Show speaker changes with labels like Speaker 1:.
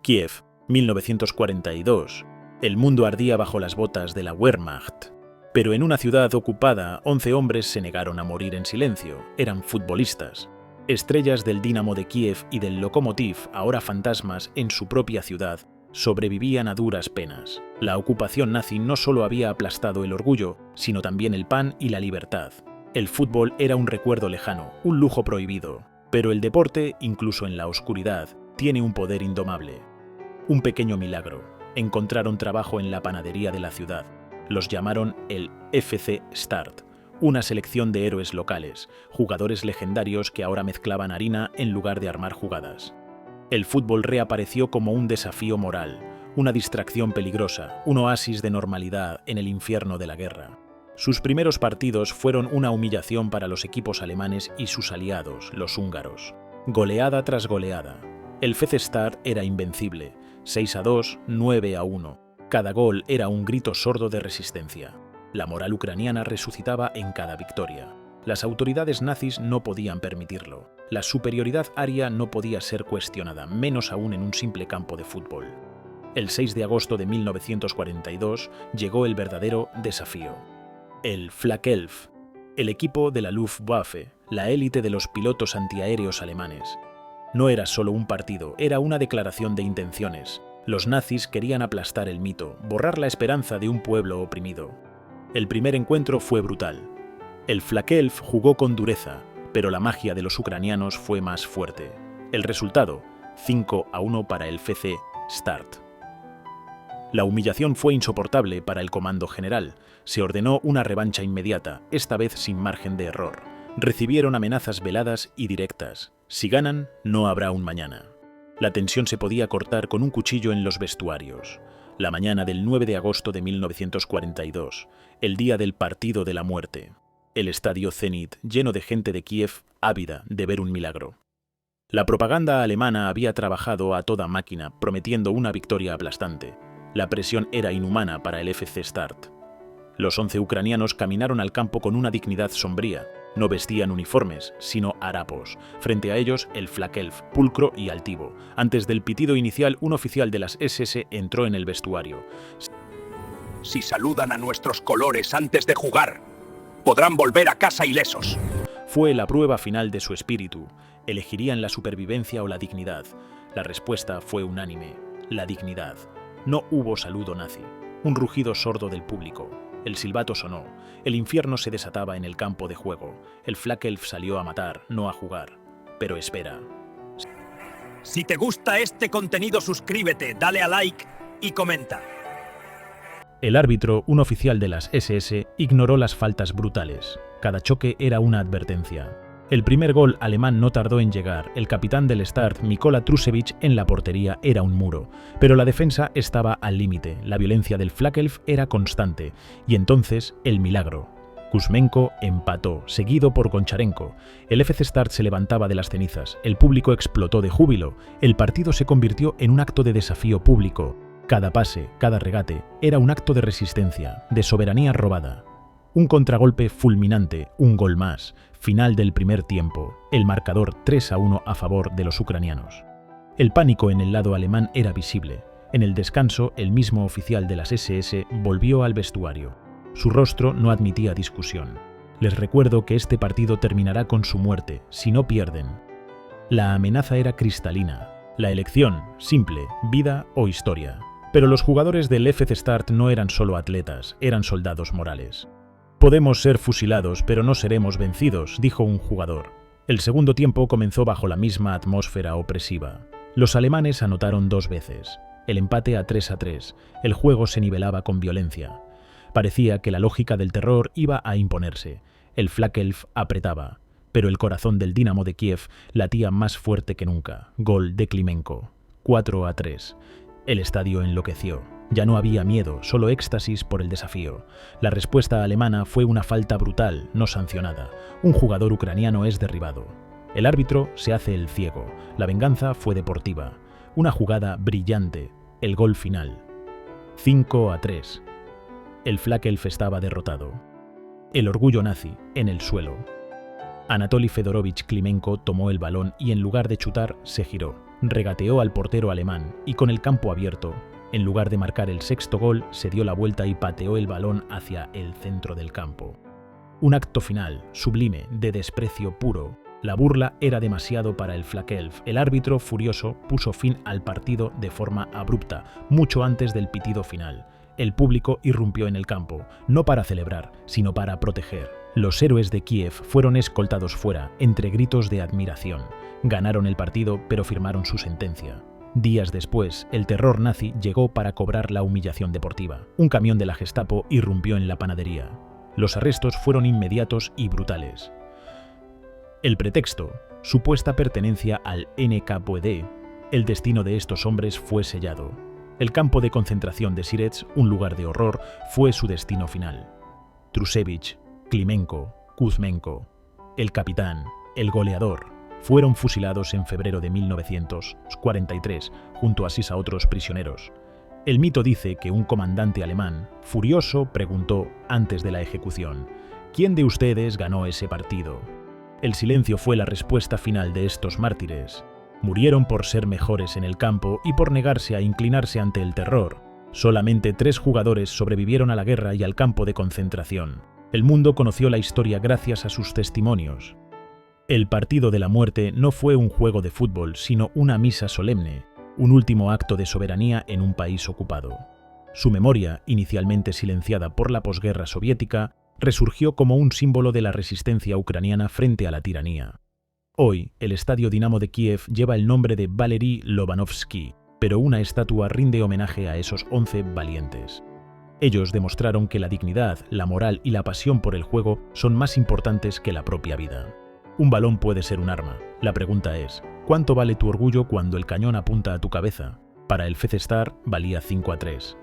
Speaker 1: Kiev, 1942. El mundo ardía bajo las botas de la Wehrmacht. Pero en una ciudad ocupada, 11 hombres se negaron a morir en silencio. Eran futbolistas. Estrellas del Dinamo de Kiev y del Lokomotiv, ahora fantasmas en su propia ciudad, sobrevivían a duras penas. La ocupación nazi no solo había aplastado el orgullo, sino también el pan y la libertad. El fútbol era un recuerdo lejano, un lujo prohibido. Pero el deporte, incluso en la oscuridad, tiene un poder indomable. Un pequeño milagro. Encontraron trabajo en la panadería de la ciudad. Los llamaron el FC Start, una selección de héroes locales, jugadores legendarios que ahora mezclaban harina en lugar de armar jugadas. El fútbol reapareció como un desafío moral, una distracción peligrosa, un oasis de normalidad en el infierno de la guerra. Sus primeros partidos fueron una humillación para los equipos alemanes y sus aliados, los húngaros. Goleada tras goleada. El FC Start era invencible, 6-2, 9-1. Cada gol era un grito sordo de resistencia. La moral ucraniana resucitaba en cada victoria. Las autoridades nazis no podían permitirlo. La superioridad aria no podía ser cuestionada, menos aún en un simple campo de fútbol. El 6 de agosto de 1942 llegó el verdadero desafío. El Flakelf, el equipo de la Luftwaffe, la élite de los pilotos antiaéreos alemanes. No era solo un partido, era una declaración de intenciones. Los nazis querían aplastar el mito, borrar la esperanza de un pueblo oprimido. El primer encuentro fue brutal. El Flakelf jugó con dureza, pero la magia de los ucranianos fue más fuerte. El resultado, 5-1 para el FC Start. La humillación fue insoportable para el comando general. Se ordenó una revancha inmediata, esta vez sin margen de error. Recibieron amenazas veladas y directas. Si ganan, no habrá un mañana. La tensión se podía cortar con un cuchillo en los vestuarios. La mañana del 9 de agosto de 1942, el día del partido de la muerte. El estadio Zenit, lleno de gente de Kiev, ávida de ver un milagro. La propaganda alemana había trabajado a toda máquina, prometiendo una victoria aplastante. La presión era inhumana para el FC Start. Los 11 ucranianos caminaron al campo con una dignidad sombría. No vestían uniformes, sino harapos. Frente a ellos, el Flakelf, pulcro y altivo. Antes del pitido inicial, un oficial de las SS entró en el vestuario.
Speaker 2: Si saludan a nuestros colores antes de jugar, podrán volver a casa ilesos.
Speaker 1: Fue la prueba final de su espíritu. Elegirían la supervivencia o la dignidad. La respuesta fue unánime: la dignidad. No hubo saludo nazi. Un rugido sordo del público. El silbato sonó. El infierno se desataba en el campo de juego. El Flakelf salió a matar, no a jugar. Pero espera.
Speaker 2: Si te gusta este contenido, suscríbete, dale a like y comenta.
Speaker 1: El árbitro, un oficial de las SS, ignoró las faltas brutales. Cada choque era una advertencia. El primer gol alemán no tardó en llegar. El capitán del Start, Mikola Trusevich, en la portería era un muro. Pero la defensa estaba al límite. La violencia del Flakelf era constante. Y entonces, el milagro. Kuzmenko empató, seguido por Goncharenko. El FC Start se levantaba de las cenizas. El público explotó de júbilo. El partido se convirtió en un acto de desafío público. Cada pase, cada regate, era un acto de resistencia, de soberanía robada. Un contragolpe fulminante, un gol más. Final del primer tiempo, el marcador 3-1 a favor de los ucranianos. El pánico en el lado alemán era visible. En el descanso, el mismo oficial de las SS volvió al vestuario. Su rostro no admitía discusión. Les recuerdo que este partido terminará con su muerte, si no pierden. La amenaza era cristalina. La elección, simple, vida o historia. Pero los jugadores del FC Start no eran solo atletas, eran soldados morales. Podemos ser fusilados, pero no seremos vencidos, dijo un jugador. El segundo tiempo comenzó bajo la misma atmósfera opresiva. Los alemanes anotaron 2 veces. El empate a 3-3. El juego se nivelaba con violencia. Parecía que la lógica del terror iba a imponerse. El Flakelf apretaba. Pero el corazón del Dinamo de Kiev latía más fuerte que nunca. Gol de Klimenko. 4-3. El estadio enloqueció. Ya no había miedo, solo éxtasis por el desafío. La respuesta alemana fue una falta brutal, no sancionada. Un jugador ucraniano es derribado. El árbitro se hace el ciego. La venganza fue deportiva. Una jugada brillante. El gol final. 5-3. El Flakelf estaba derrotado. El orgullo nazi, en el suelo. Anatoly Fedorovich Klimenko tomó el balón y en lugar de chutar, se giró. regateó al portero alemán y con el campo abierto, en lugar de marcar el sexto gol, se dio la vuelta y pateó el balón hacia el centro del campo. Un acto final, sublime, de desprecio puro. La burla era demasiado para el Flakelf. El árbitro, furioso, puso fin al partido de forma abrupta, mucho antes del pitido final. El público irrumpió en el campo, no para celebrar, sino para proteger. Los héroes de Kiev fueron escoltados fuera, entre gritos de admiración. Ganaron el partido, pero firmaron su sentencia. Días después, el terror nazi llegó para cobrar la humillación deportiva. Un camión de la Gestapo irrumpió en la panadería. Los arrestos fueron inmediatos y brutales. El pretexto, supuesta pertenencia al NKVD, el destino de estos hombres fue sellado. El campo de concentración de Sirets, un lugar de horror, fue su destino final. Trusevich, Klimenko, Kuzmenko, el capitán, el goleador, fueron fusilados en febrero de 1943, junto a 6 otros prisioneros. El mito dice que un comandante alemán, furioso, preguntó antes de la ejecución: ¿quién de ustedes ganó ese partido? El silencio fue la respuesta final de estos mártires. Murieron por ser mejores en el campo y por negarse a inclinarse ante el terror. Solamente 3 jugadores sobrevivieron a la guerra y al campo de concentración. El mundo conoció la historia gracias a sus testimonios. El partido de la muerte no fue un juego de fútbol, sino una misa solemne, un último acto de soberanía en un país ocupado. Su memoria, inicialmente silenciada por la posguerra soviética, resurgió como un símbolo de la resistencia ucraniana frente a la tiranía. Hoy, el Estadio Dinamo de Kiev lleva el nombre de Valery Lobanovsky, pero una estatua rinde homenaje a esos 11 valientes. Ellos demostraron que la dignidad, la moral y la pasión por el juego son más importantes que la propia vida. Un balón puede ser un arma. La pregunta es, ¿cuánto vale tu orgullo cuando el cañón apunta a tu cabeza? Para el FCStar valía 5-3.